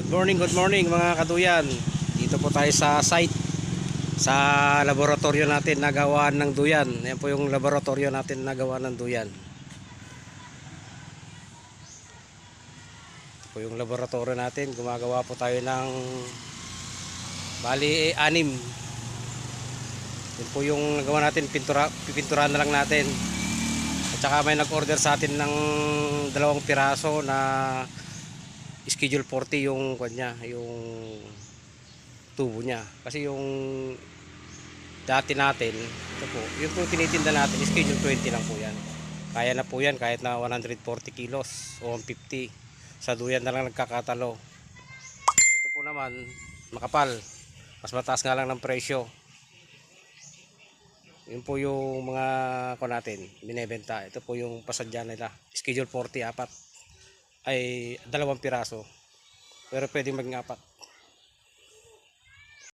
Good morning mga kaduyan. Dito po tayo sa site, sa laboratorio natin na gawa ng duyan. Yan po yung laboratorio natin na gawa ng duyan. Ito po yung laboratorio natin. Gumagawa po tayo ng bali 6. Yan po yung nagawa natin, pipinturahan na lang natin. At saka may nag-order sa atin ng 2 piraso na schedule 40 yung kanya, yung tubo niya. Kasi yung dati natin, ito po, yung po tinitinda natin, schedule 20 lang po yan. Kaya na po yan kahit na 140 kilos o 150. Sa duyan na lang nagkakatalo. Ito po naman, makapal. Mas mataas nga lang ng presyo. Yun po yung mga ko natin, binebenta. Ito po yung pasadya nila. Schedule 40, 4. Ay, 2 piraso. Pero pwedeng maging 4.